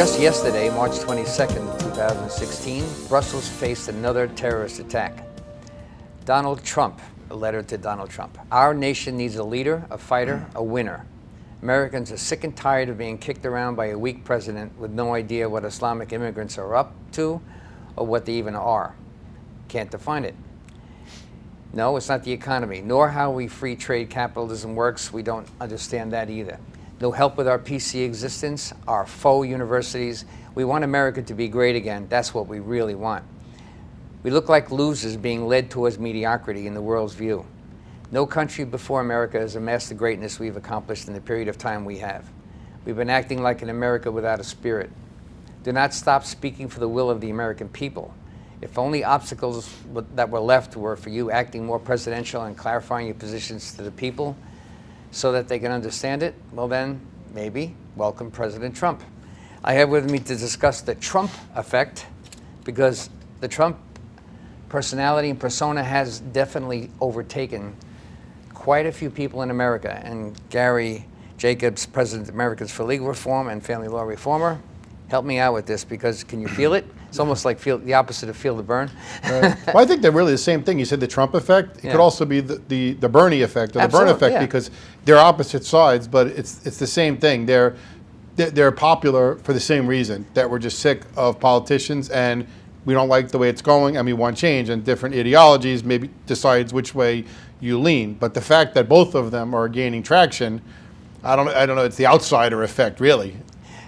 Just yesterday, March 22nd, 2016, Brussels faced another terrorist attack. Donald Trump, a letter to Donald Trump. Our nation needs a leader, a fighter, a winner. Americans are sick and tired of being kicked around by a weak president with no idea what Islamic immigrants are up to or what they even are. Can't define it. No, it's not the economy, nor how free trade capitalism works. We don't understand that either. No help with our PC existence, our faux universities. We want America to be great again. That's what we really want. We look like losers being led towards mediocrity in the world's view. No country before America has amassed the greatness we've accomplished in the period of time we have. We've been acting like an America without a spirit. Do not stop speaking for the will of the American people. If only obstacles that were left were for you acting more presidential and clarifying your positions to the people so that they can understand it, well then, maybe, welcome President Trump. I have with me to discuss the Trump effect, because the Trump personality and persona has definitely overtaken quite a few people in America. And Gary Jacobs, President of Americans for Legal Reform and Family Law Reformer, help me out with this, because can you feel it? It's almost like the opposite of feel the burn. Well, I think they're really the same thing. You said the Trump effect. It could also be the Bernie effect or the Burn effect, because they're opposite sides, but it's the same thing. They're popular for the same reason, that we're just sick of politicians and we don't like the way it's going and we want change, and different ideologies maybe decides which way you lean. But the fact that both of them are gaining traction, I don't know, it's the outsider effect, really.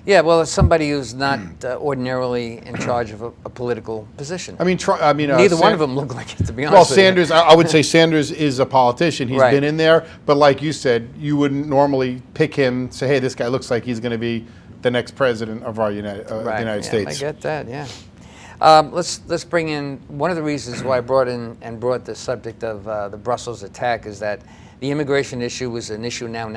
Yeah, well, as somebody who's not ordinarily in charge of a political position. Neither one of them look like it, to be honest. Well, Sanders, I would say Sanders is a politician. He's been in there, but like you said, you wouldn't normally pick him, say, hey, this guy looks like he's going to be the next president of our the United States. I get that, yeah. Let's bring in one of the reasons why I brought the subject of the Brussels attack is that the immigration issue is an issue now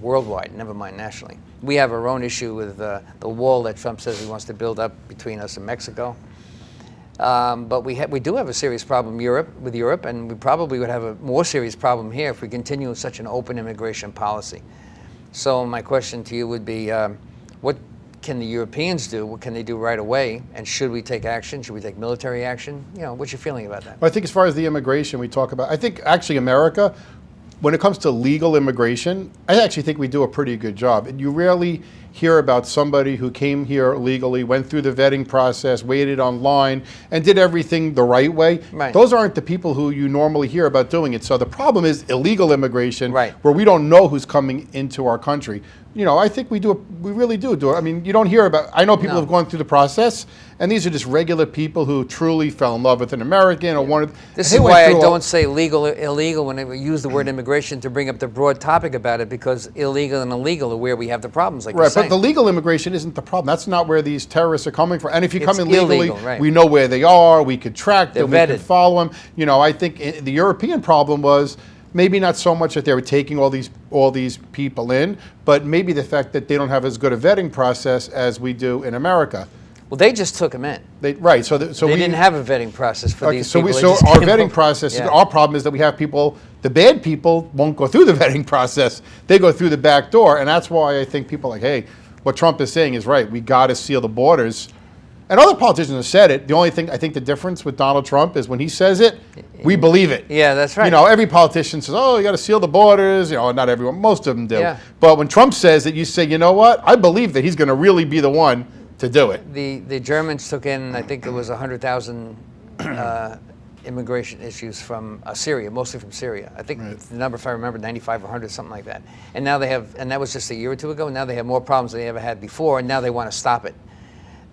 worldwide, never mind nationally. We have our own issue with the wall that Trump says he wants to build up between us and Mexico. But we do have a serious problem with Europe, and we probably would have a more serious problem here if we continue with such an open immigration policy. So my question to you would be, what can the Europeans do? What can they do right away? And should we take action? Should we take military action? You know, what's your feeling about that? Well, I think as far as the immigration we talk about, I think actually America, when it comes to legal immigration, I actually think we do a pretty good job. And you rarely hear about somebody who came here legally, went through the vetting process, waited online, and did everything the right way. Right. Those aren't the people who you normally hear about doing it. So the problem is illegal immigration, right, where we don't know who's coming into our country. You know, I think we really do it. I mean, you don't hear about, I know people have gone through the process, and these are just regular people who truly fell in love with an American or wanted. This is why I don't say legal, illegal when I use the word immigration to bring up the broad topic about it, because illegal and illegal are where we have the problems, like you're saying. But the legal immigration isn't the problem. That's not where these terrorists are coming from. And if you come in legally, illegal, we know where they are, we could track them, we vetted. could follow them. You know, I think the European problem was maybe not so much that they were taking all these people in, but maybe the fact that they don't have as good a vetting process as we do in America. Well, they just took them in. They didn't have a vetting process for these people. So our vetting process, our problem is that we have people, the bad people won't go through the vetting process. They go through the back door, and that's why I think people are like, hey, what Trump is saying is right. We got to seal the borders. And other politicians have said it. The only thing, I think the difference with Donald Trump is when he says it, we believe it. Yeah, that's right. You know, every politician says, oh, you got to seal the borders. You know, not everyone, most of them do. Yeah. But when Trump says it, you say, you know what? I believe that he's going to really be the one to do it. The Germans took in, I think it was 100,000 immigration issues from Syria, mostly from Syria. I think the number, if I remember, 95 or 100, something like that. And now they have, and that was just a year or two ago, and now they have more problems than they ever had before, and now they want to stop it.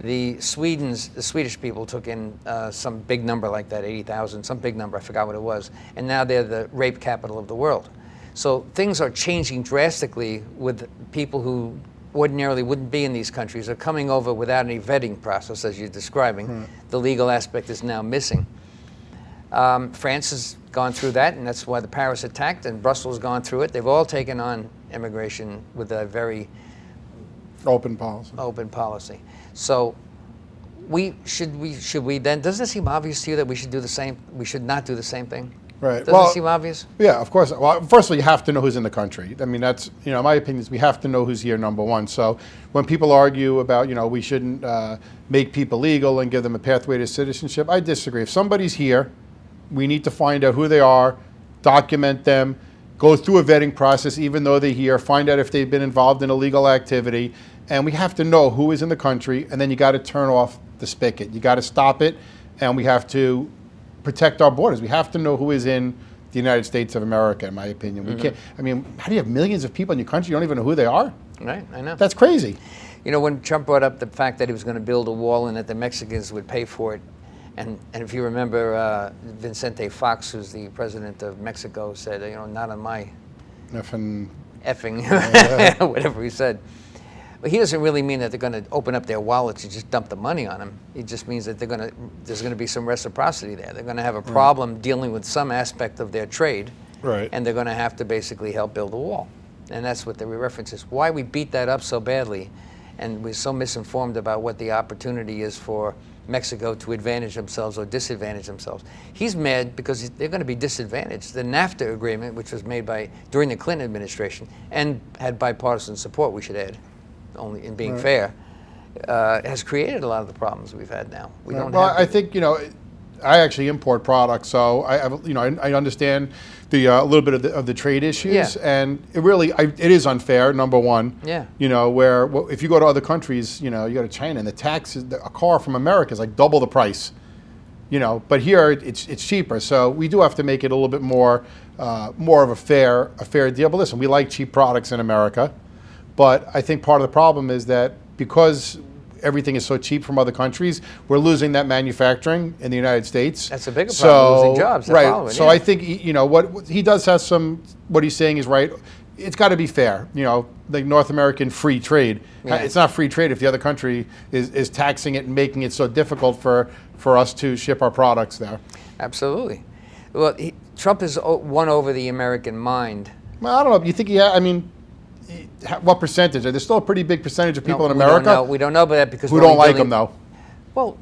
The Swedish people took in some big number like that, 80,000, some big number, I forgot what it was, and now they're the rape capital of the world. So things are changing drastically with people who ordinarily wouldn't be in these countries, are coming over without any vetting process, as you're describing. The legal aspect is now missing. France has gone through that, and that's why the Paris attacked, and Brussels has gone through it. They've all taken on immigration with a very open policy. So should we then, doesn't it seem obvious to you that we should do the same, we should not do the same thing? Right. Doesn't it seem obvious? Yeah, of course. Well, first of all, you have to know who's in the country. I mean, that's, my opinion is we have to know who's here, number one. So when people argue about, we shouldn't make people legal and give them a pathway to citizenship, I disagree. If somebody's here, we need to find out who they are, document them, go through a vetting process, even though they're here, find out if they've been involved in illegal activity. And we have to know who is in the country, and then you got to turn off the spigot. You got to stop it, and we have to protect our borders. We have to know who is in the United States of America, in my opinion. We can't, how do you have millions of people in your country, you don't even know who they are? Right, I know. That's crazy. When Trump brought up the fact that he was going to build a wall and that the Mexicans would pay for it, and if you remember, Vicente Fox, who's the president of Mexico, said, not on my effing, whatever he said. But he doesn't really mean that they're going to open up their wallets and just dump the money on them. It just means that there's going to be some reciprocity there. They're going to have a problem dealing with some aspect of their trade, right? And they're going to have to basically help build a wall. And that's what the reference is. Why we beat that up so badly, and we're so misinformed about what the opportunity is for Mexico to advantage themselves or disadvantage themselves. He's mad because they're going to be disadvantaged. The NAFTA agreement, which was made during the Clinton administration and had bipartisan support, we should add, only in being fair, has created a lot of the problems we've had now. We don't. Well, I think I actually import products, so I understand the a little bit of the trade issues, and it is unfair. Number one, where if you go to other countries, you go to China, and the taxes, a car from America is like double the price, but here it's cheaper. So we do have to make it a little bit more of a fair deal. But listen, we like cheap products in America. But I think part of the problem is that because everything is so cheap from other countries, we're losing that manufacturing in the United States. That's a bigger problem, losing jobs. Right. So I think, what he does have what he's saying is right. It's got to be fair. The North American free trade. Yeah. It's not free trade if the other country is taxing it and making it so difficult for us to ship our products there. Absolutely. Well, Trump has won over the American mind. Well, I don't know. You think what percentage? There's still a pretty big percentage of people in America. We don't know about that because who don't like him, though. Well,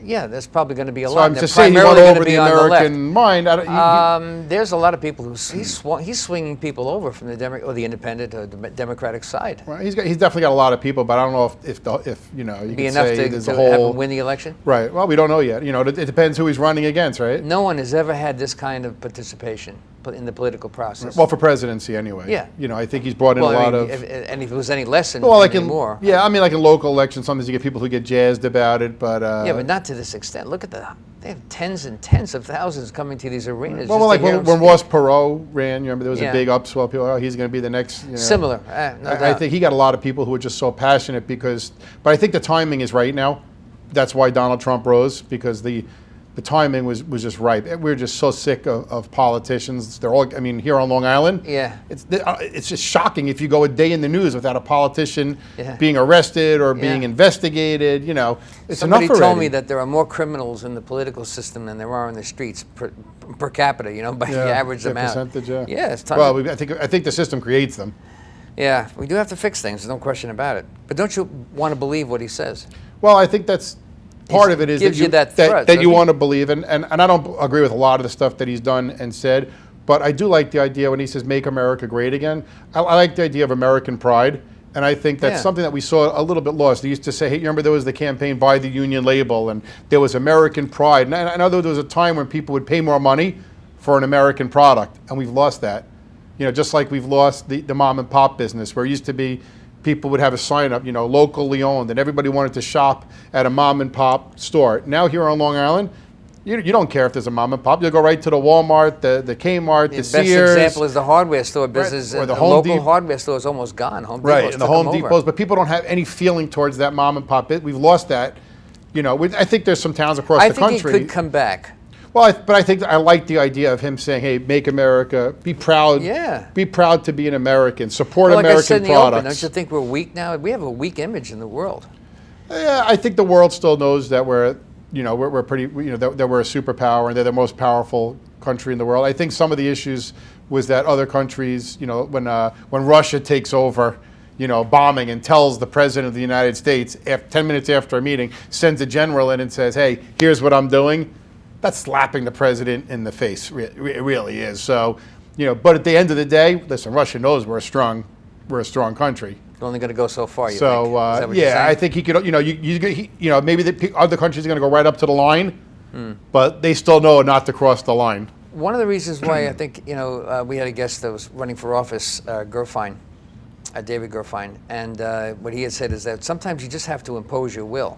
yeah, there's probably going to be a lot. So I'm just saying he won over the American mind. There's a lot of people who he's swinging people over from the independent or the Democratic side. Well, he's definitely got a lot of people, but I don't know if you be enough to have him win the election. Right. Well, we don't know yet. It depends who he's running against, right? No one has ever had this kind of participation in the political process. Well, for presidency anyway. Yeah. I think he's brought in a lot of. And if it was any less, like more. Yeah, like in local elections, sometimes you get people who get jazzed about it, but. Yeah, but not to this extent. Look at they have tens and tens of thousands coming to these arenas. Well, like when Ross Perot ran, you remember there was a big upswell. People, he's going to be the next. Similar. I think he got a lot of people who were just so passionate but I think the timing is right now. That's why Donald Trump rose, because the timing was just right. We're just so sick of politicians. They're all, here on Long Island. Yeah. It's just shocking if you go a day in the news without a politician being arrested or being investigated. It's Somebody enough already. told me that there are more criminals in the political system than there are in the streets per capita. By the average amount. Percentage. Yeah. Yeah. It's well, I think the system creates them. Yeah, we do have to fix things. There's no question about it. But don't you want to believe what he says? Well, I think that's. Part of it is that you want to believe, and I don't agree with a lot of the stuff that he's done and said, but I do like the idea when he says "Make America Great Again." I like the idea of American pride, and I think that's something that we saw a little bit lost. They used to say, "Hey, you remember there was the campaign Buy the Union Label," and there was American pride. And I know there was a time when people would pay more money for an American product, and we've lost that. Just like we've lost the mom and pop business, where it used to be. People would have a sign up, locally owned, and everybody wanted to shop at a mom and pop store. Now here on Long Island, you don't care if there's a mom and pop. You'll go right to the Walmart, the Kmart, the Sears. The best example is the hardware store business. Right. Or the local hardware store is almost gone. Home Depot's right, and the Home Depots. But people don't have any feeling towards that mom and pop bit. We've lost that. I think there's some towns across the country. I think it could come back. Well, but I think I like the idea of him saying, "Hey, make America, be proud. Yeah. Be proud to be an American. Support American like I said in products." The open, don't you think we're weak now? We have a weak image in the world. Yeah, I think the world still knows that we're pretty, that we're a superpower and they're the most powerful country in the world. I think some of the issues was that other countries, when Russia takes over, bombing and tells the president of the United States, 10 minutes after a meeting, sends a general in and says, "Hey, here's what I'm doing." that's slapping the president in the face. It really is. So, but at the end of the day, listen, Russia knows we're a strong country. It's only going to go so far. You So think? Is that what you're yeah, saying? I think he could. Maybe the other countries are going to go right up to the line, but they still know not to cross the line. One of the reasons why I think we had a guest that was running for office, David Gerfein, and what he had said is that sometimes you just have to impose your will.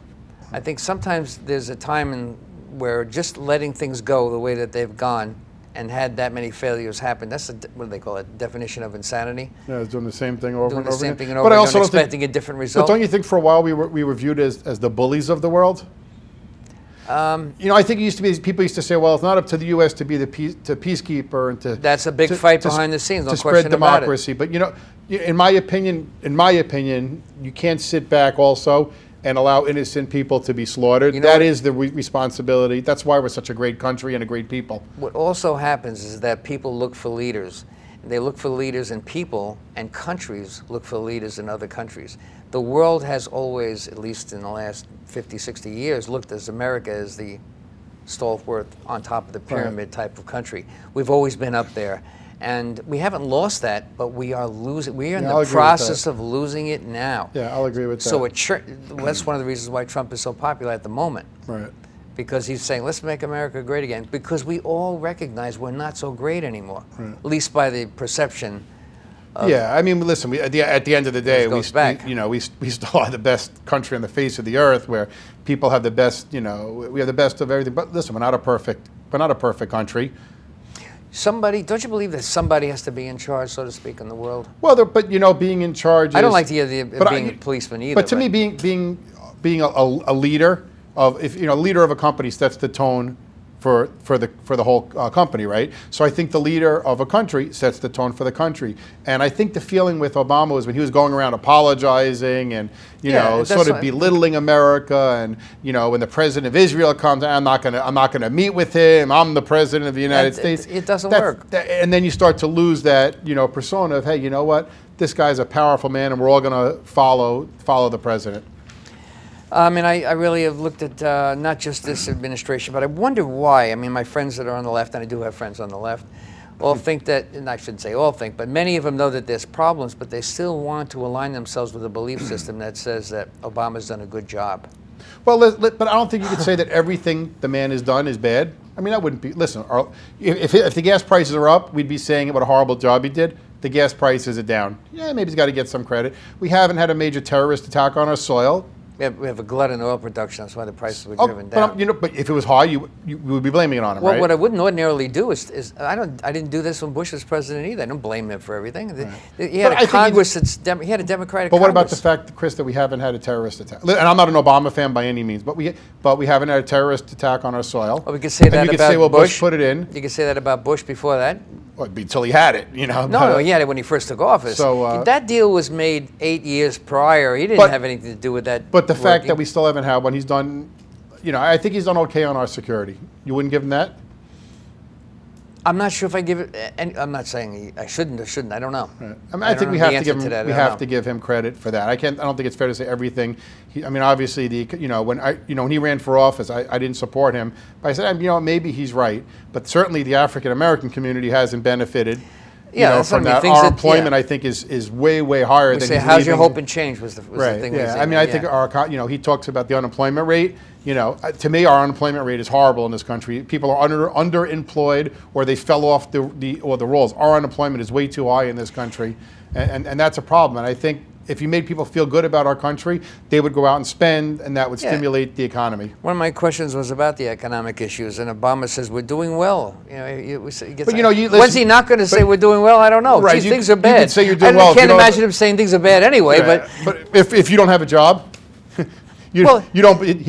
I think sometimes there's a time where just letting things go the way that they've gone and had that many failures happen, that's what do they call it? Definition of insanity. Yeah, it's doing the same thing over Doing and the over same again. thing and over But I again, also don't expecting a different But result. don't you think for a while we were viewed as the bullies of the world? I think it used to be people used to say, well, it's not up to the U.S. to be the peacekeeper and to. That's a big fight behind the scenes, no to question spread about it. democracy. But in my opinion, you can't sit back also and allow innocent people to be slaughtered. That is the responsibility. That's why we're such a great country and a great people. What also happens is that people look for leaders. They look for leaders in people, and countries look for leaders in other countries. The world has always, at least in the last 50, 60 years, looked as America as the stalwart on top of the pyramid type of country. We've always been up there. And we haven't lost that, but we are losing. We are in the process of losing it now. Yeah, I'll agree with that. So that's one of the reasons why Trump is so popular at the moment. Right. Because he's saying, let's make America great again. Because we all recognize we're not so great anymore, at least by the perception. Yeah, I mean, listen. At the end of the day, we still are the best country on the face of the earth, where people have the best. We have the best of everything. But listen, we're not a perfect country. Don't you believe that somebody has to be in charge, so to speak, in the world? Well, but being in charge. I don't like the idea of being a policeman either. But to me, being a leader of leader of a company sets the tone for the whole company, right? So I think the leader of a country sets the tone for the country, and I think the feeling with Obama was when he was going around apologizing and sort of belittling America, and when the president of Israel comes, I'm not gonna meet with him. I'm the president of the United States. It doesn't work. And then you start to lose that persona of, hey, you know what? This guy's a powerful man, and we're all gonna follow the president. I mean, I really have looked at not just this administration, but I wonder why. I mean, my friends that are on the left, and I do have friends on the left, all think that, and I shouldn't say all think, but many of them know that there's problems, but they still want to align themselves with a belief system that says that Obama's done a good job. Well, but I don't think you could say that everything the man has done is bad. I mean, that wouldn't be. Listen, if the gas prices are up, we'd be saying what a horrible job he did. The gas prices are down. Yeah, maybe he's got to get some credit. We haven't had a major terrorist attack on our soil. We have a glut in oil production. That's why the prices were driven down. But if it was high, you would be blaming it on him, right? Well, what I wouldn't ordinarily do is I didn't do this when Bush was president either. I don't blame him for everything. Right. He had a Congress he had a Democratic. But what Congress. about the fact, Chris, that we haven't had a terrorist attack? And I'm not an Obama fan by any means, but we haven't had a terrorist attack on our soil. Well, we could say that you about could say, well, Bush put it in. You could say that about Bush before that. Well, until he had it, No, he had it when he first took office. So that deal was made 8 years prior. He didn't have anything to do with that. But the fact that we still haven't had one, he's done. I think he's done okay on our security. You wouldn't give him that? I'm not sure if I give it. And I'm not saying I shouldn't or shouldn't. I don't know. Right. I mean, I think we have to give him credit for that. I don't think it's fair to say everything. Obviously, when he ran for office, I didn't support him. But I said, maybe he's right. But certainly, the African American community hasn't benefited. From that. Our employment, I think, is way, way higher than. How's your hope and change was the thing. Yeah, I mean, I think he talks about the unemployment rate. To me, our unemployment rate is horrible in this country. People are underemployed, or they fell off the rolls. Our unemployment is way too high in this country, and that's a problem. And I think if you made people feel good about our country, they would go out and spend, and that would stimulate the economy. One of my questions was about the economic issues, and Obama says we're doing well. When's he not going to say we're doing well? I don't know. Right, things are bad. You could say you're doing well. I can't imagine him saying things are bad anyway. Right. But if you don't have a job. He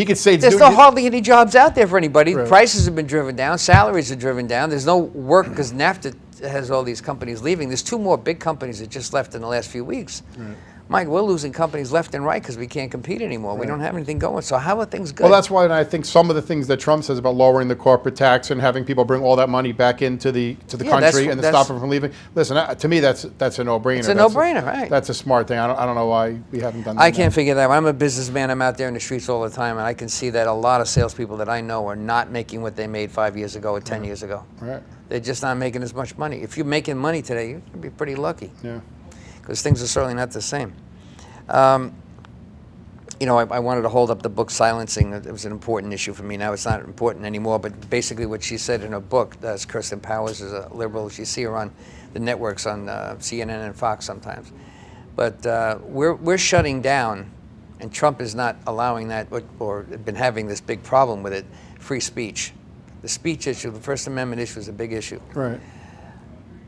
could say there's hardly any jobs out there for anybody. Right. Prices have been driven down. Salaries are driven down. There's no work because NAFTA has all these companies leaving. There's 2 more big companies that just left in the last few weeks. Right. Mike, we're losing companies left and right because we can't compete anymore. We don't have anything going. So how are things good? Well, that's why I think some of the things that Trump says about lowering the corporate tax and having people bring all that money back into the country and stop them from leaving. Listen, to me, that's a no-brainer. It's a no-brainer, right? That's a smart thing. I don't know why we haven't done that. I can't figure that out. I'm a businessman. I'm out there in the streets all the time, and I can see that a lot of salespeople that I know are not making what they made 5 years ago or 10 years ago. Right. They're just not making as much money. If you're making money today, you're going to be pretty lucky. Yeah. Because things are certainly not the same. You know, I wanted to hold up the book Silencing. It was an important issue for me. Now it's not important anymore, but basically what she said in her book, that's Kirsten Powers, is a liberal. You see her on the networks on CNN and Fox sometimes. But we're shutting down, and Trump is not allowing that, or been having this big problem with it, free speech. The speech issue, the First Amendment issue is a big issue. Right.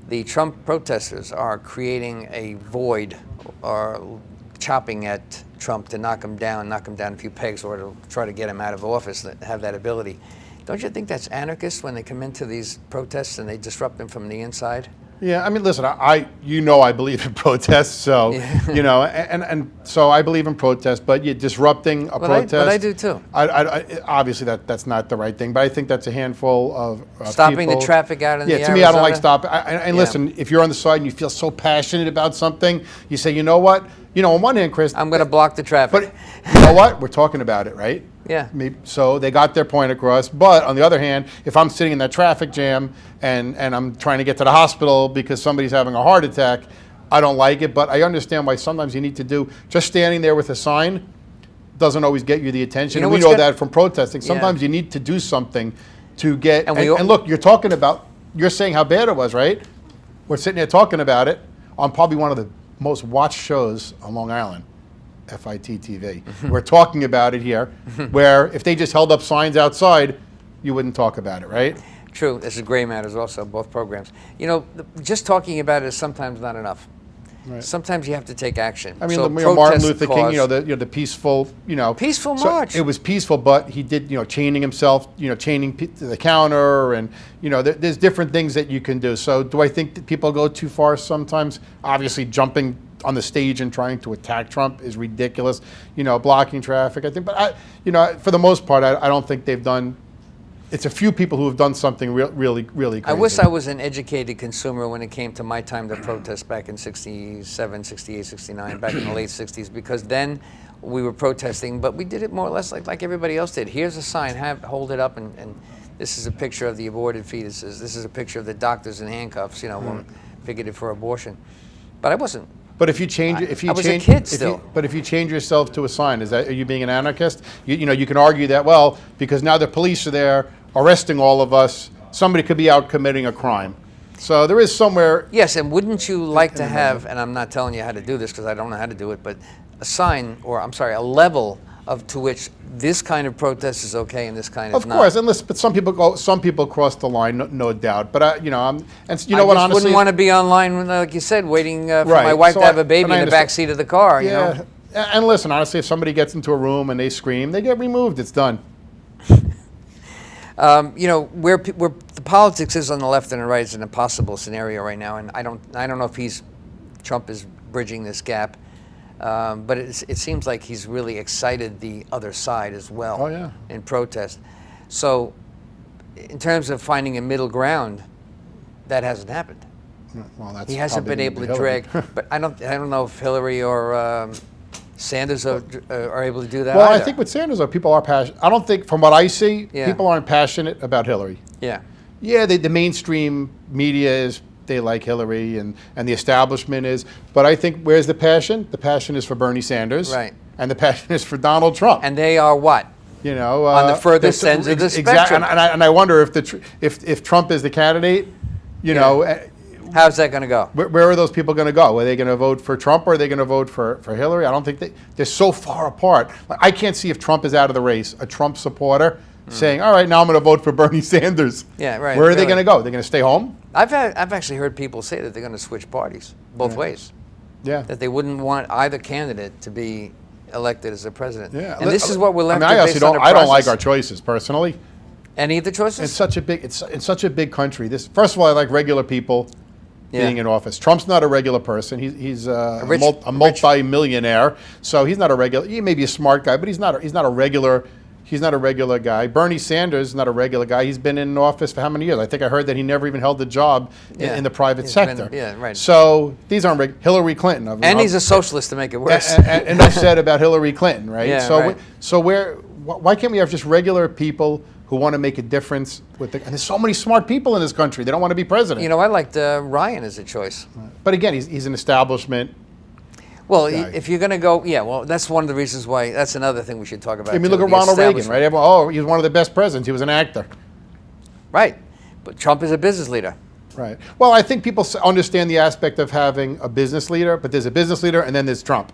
The Trump protesters are creating a void or chopping at Trump to knock him down a few pegs, or to try to get him out of office and have that ability. Don't you think that's anarchist when they come into these protests and they disrupt them from the inside? Yeah, I mean, listen, I believe in protests, so, you know, and so I believe in protests, but you're disrupting a protest. But I do too. Obviously, that's not the right thing, but I think that's a handful of stopping people. the traffic out in the to me, I don't like stopping. And listen, if you're on the side and you feel so passionate about something, you say, you know what? You know, on one hand, Chris, I'm going to block the traffic. But you know what? We're talking about it, right? Yeah. So they got their point across. But on the other hand, if I'm sitting in that traffic jam and I'm trying to get to the hospital because somebody's having a heart attack, I don't like it. But I understand why sometimes you need to do, just standing there with a sign doesn't always get you the attention. You know, and we know that from protesting. Sometimes you need to do something to get, and look, you're saying how bad it was, right? We're sitting here talking about it on probably one of the most watched shows on Long Island. FIT TV. We're talking about it here, where if they just held up signs outside, you wouldn't talk about it, right? True. This is Gray Matters also, both programs. You know, just talking about it is sometimes not enough. Right. Sometimes you have to take action. I mean, Martin Luther King, the peaceful, peaceful march. It was peaceful, but he did, chaining himself, chaining to the counter, and there's different things that you can do. So, do I think that people go too far sometimes? Obviously, jumping on the stage and trying to attack Trump is ridiculous. Blocking traffic. I think, but for the most part, I don't think they've done. It's a few people who have done something really crazy. I wish I was an educated consumer when it came to my time to protest back in 67, 68, 69, back in the late 60s, because then we were protesting, but we did it more or less like everybody else did. Here's a sign, hold it up, and this is a picture of the aborted fetuses. This is a picture of the doctors in handcuffs, figured for abortion. But I wasn't. But if you change, I was a kid still. But if you change yourself to a sign, are you being an anarchist? You can argue that, well, because now the police are there arresting all of us, somebody could be out committing a crime. So there is somewhere. Yes, and wouldn't you like to have, and I'm not telling you how to do this because I don't know how to do it, but a sign, a level to which this kind of protest is okay and this kind is not. Of course, and listen, but some people cross the line, no doubt. But I just wouldn't want to be online, like you said, waiting for my wife to have a baby in the back seat of the car. Yeah, and listen, honestly, if somebody gets into a room and they scream, they get removed. It's done. Where the politics is on the left and the right is an impossible scenario right now, and I don't know if Trump is bridging this gap. But it seems like he's really excited the other side as well. Oh, yeah. In protest. So, in terms of finding a middle ground, that hasn't happened. Well, he hasn't been able to drag. But I don't know if Hillary or Sanders are able to do that. Well, either. I think with Sanders, people are passionate. I don't think, from what I see, people aren't passionate about Hillary. Yeah. Yeah, the mainstream media is. They like Hillary and the establishment is, but I think where's the passion? The passion is for Bernie Sanders, right? And the passion is for Donald Trump. And they are what? On the furthest ends of the spectrum. And I wonder if Trump is the candidate, how's that going to go? Where are those people going to go? Are they going to vote for Trump or are they going to vote for Hillary? I don't think they're so far apart. I can't see if Trump is out of the race, a Trump supporter. Saying, all right, now I'm going to vote for Bernie Sanders. Yeah, right. Where are they going to go? They're going to stay home? I've actually heard people say that they're going to switch parties both ways. Yeah. That they wouldn't want either candidate to be elected as the president. Yeah. And this is what we're left with. I don't like our choices personally. Any of the choices? It's such a big country. First of all, I like regular people being in office. Trump's not a regular person. He's a rich multi-millionaire, so he's not a regular. He may be a smart guy, but he's not a regular. He's not a regular guy. Bernie Sanders is not a regular guy. He's been in office for how many years? I think I heard that he never even held a job in the private sector. Right. So these aren't Hillary Clinton. And he's a socialist to make it worse. And I've said about Hillary Clinton, right? Yeah, so right. Why can't we have just regular people who want to make a difference and there's so many smart people in this country. They don't want to be president. You know, I liked Ryan as a choice. But again, he's an establishment. Well, if you're going to go, well, that's one of the reasons why. That's another thing we should talk about. I mean, look at Ronald Reagan, right? Everyone, he was one of the best presidents. He was an actor. Right. But Trump is a business leader. Right. Well, I think people understand the aspect of having a business leader, but there's a business leader and then there's Trump.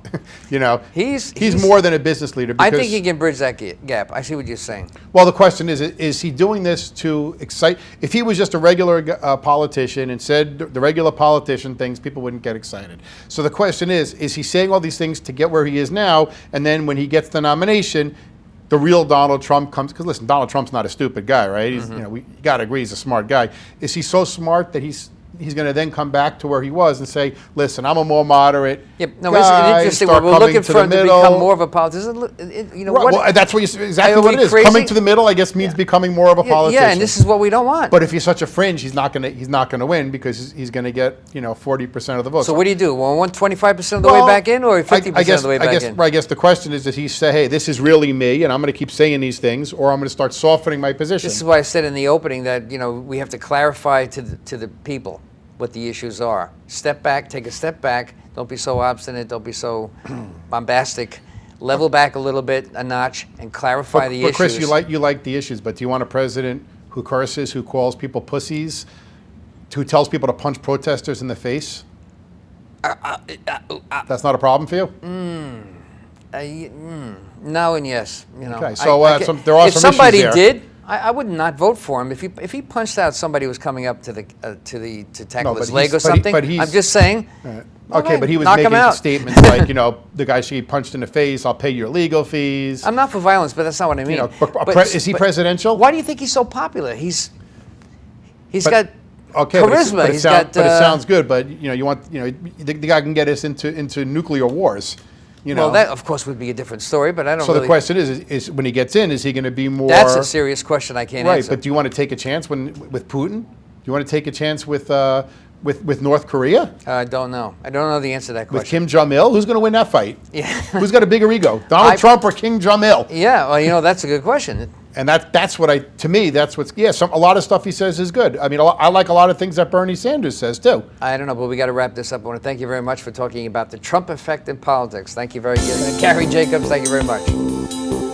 You know, he's more than a business leader. I think he can bridge that gap. I see what you're saying. Well, the question is he doing this to excite? If he was just a regular politician and said the regular politician things, people wouldn't get excited. So the question is he saying all these things to get where he is now, and then when he gets the nomination, the real Donald Trump comes? Because listen, Donald Trump's not a stupid guy, right? He's, we got to agree he's a smart guy. Is he so smart that he's going to then come back to where he was and say, listen, I'm a more moderate guy, it's interesting. We're looking for him to become more of a politician. Well, that's what exactly what it is. Coming to the middle, I guess, means becoming more of a politician. Yeah, and this is what we don't want. But if he's such a fringe, he's not going to win because he's going to get 40% of the votes. So what do you do? Well, 25% of the way back in, or 50% of the way back in? I guess the question is, does he say, hey, this is really me, and I'm going to keep saying these things, or I'm going to start softening my position? This is why I said in the opening that we have to clarify to the people what the issues are. Step back, take a step back. Don't be so obstinate. Don't be so bombastic. Level back a little bit, a notch, and clarify the issues. But Chris, you like the issues, but do you want a president who curses, who calls people pussies, who tells people to punch protesters in the face? That's not a problem for you? No and yes. Okay, so there are some issues if somebody there. did, I would not vote for him. If he punched out somebody who was coming up to tackle his leg or something, I'm just saying. Okay, but he was making statements like, the guy she punched in the face, I'll pay your legal fees. I'm not for violence, but that's not what I mean. Is he presidential? Why do you think he's so popular? He's got charisma. But it sounds good. But you want the guy can get us into nuclear wars. Well, that of course would be a different story, but I don't. So the question is when he gets in, is he going to be more? That's a serious question. I can't answer. Right, but do you want to take a chance with Putin? Do you want to take a chance with North Korea? I don't know. I don't know the answer to that question. With Kim Jong-il, who's going to win that fight? Yeah. Who's got a bigger ego, Donald Trump or Kim Jong-il? Yeah, well, that's a good question. And that's what a lot of stuff he says is good. I mean, I like a lot of things that Bernie Sanders says too. I don't know, but we got to wrap this up. I want to thank you very much for talking about the Trump effect in politics. Thank you very much. Gary Jacobs, thank you very much.